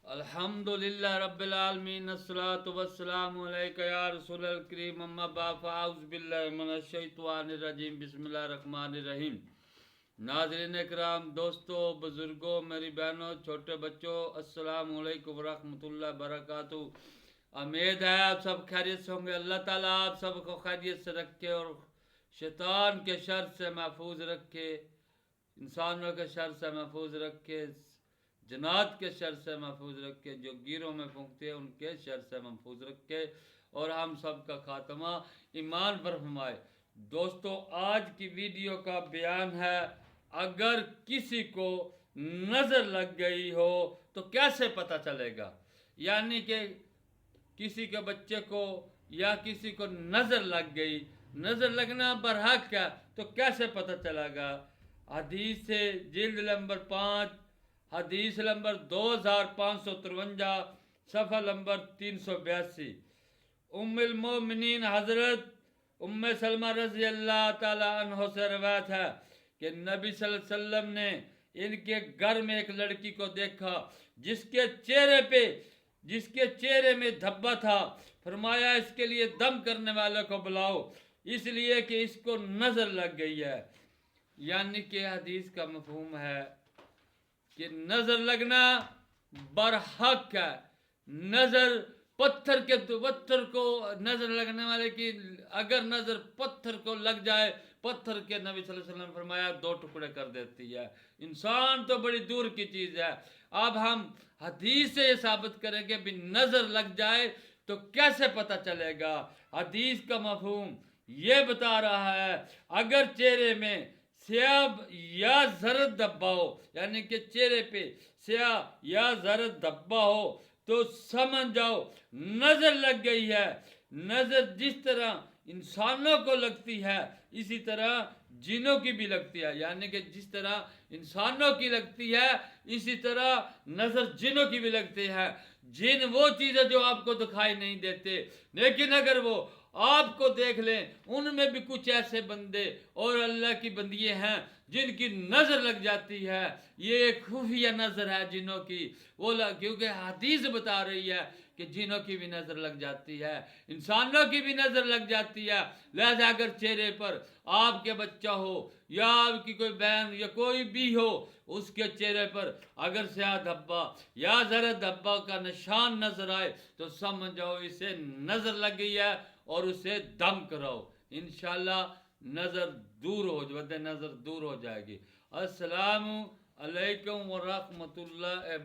الحمدللہ رب العالمین الصلاۃ والسلام علیک یا رسول الکریم اما بعد فاعوذ باللہ من الشیطان الرجیم بسم اللہ الرحمن الرحیم۔ ناظرین اکرام، دوستوں، بزرگوں، میری بہنوں، چھوٹے بچوں، السلام علیکم ورحمۃ اللہ وبرکاتہ۔ امید ہے آپ سب خیریت سے ہوں گے۔ اللہ تعالیٰ آپ سب کو خیریت سے رکھے اور شیطان کے شر سے محفوظ رکھے، انسانوں کے شر سے محفوظ رکھے، جنات کے شر سے محفوظ رکھے، جو گیروں میں پھونکتے ہیں ان کے شر سے محفوظ رکھے، اور ہم سب کا خاتمہ ایمان پر فرمائے۔ دوستو، آج کی ویڈیو کا بیان ہے، اگر کسی کو نظر لگ گئی ہو تو کیسے پتہ چلے گا؟ یعنی کہ کسی کے بچے کو یا کسی کو نظر لگ گئی، نظر لگنا برحق ہے تو کیسے پتہ چلے گا؟ حدیث سے جلد نمبر 5، حدیث نمبر 2553، صفحہ نمبر 382، ام المومنین حضرت ام سلمہ رضی اللہ تعالی عنہ سے روایت ہے کہ نبی صلی اللہ علیہ وسلم نے ان کے گھر میں ایک لڑکی کو دیکھا جس کے چہرے میں دھبا تھا۔ فرمایا اس کے لیے دم کرنے والے کو بلاؤ، اس لیے کہ اس کو نظر لگ گئی ہے۔ یعنی کہ حدیث کا مفہوم ہے کہ نظر لگنا برحق ہے۔ نظر پتھر کو نظر لگنے والے کی اگر نظر پتھر کو لگ جائے، پتھر کے نبی صلی اللہ علیہ وسلم نے فرمایا 2 ٹکڑے کر دیتی ہے۔ انسان تو بڑی دور کی چیز ہے۔ اب ہم حدیث سے یہ ثابت کریں کہ بھی نظر لگ جائے تو کیسے پتہ چلے گا؟ حدیث کا مفہوم یہ بتا رہا ہے، اگر چہرے میں سیاہ یا زرد دھبا ہو، یعنی کہ چہرے پہ سیاہ یا زرد دھبا ہو تو سمجھ جاؤ نظر لگ گئی ہے۔ نظر جس طرح انسانوں کو لگتی ہے اسی طرح جنوں کی بھی لگتی ہے، یعنی کہ جس طرح انسانوں کی لگتی ہے اسی طرح نظر جنوں کی بھی لگتی ہے۔ جن وہ چیزیں جو آپ کو دکھائی نہیں دیتے، لیکن اگر وہ آپ کو دیکھ لیں، ان میں بھی کچھ ایسے بندے اور اللہ کی بندیے ہیں جن کی نظر لگ جاتی ہے۔ یہ ایک خفیہ نظر ہے جنوں کی، کیونکہ حدیث بتا رہی ہے کہ جنوں کی بھی نظر لگ جاتی ہے، انسانوں کی بھی نظر لگ جاتی ہے۔ لہذا اگر چہرے پر آپ کے بچہ ہو یا آپ کی کوئی بہن یا کوئی بھی ہو، اس کے چہرے پر اگر سیاہ دھبا یا زرد دھبا کا نشان نظر آئے تو سمجھ جاؤ اسے نظر لگ گئی ہے اور اسے دم کراؤ، انشاءاللہ نظر دور ہو جائے گی۔ السلام علیکم ورحمۃ اللہ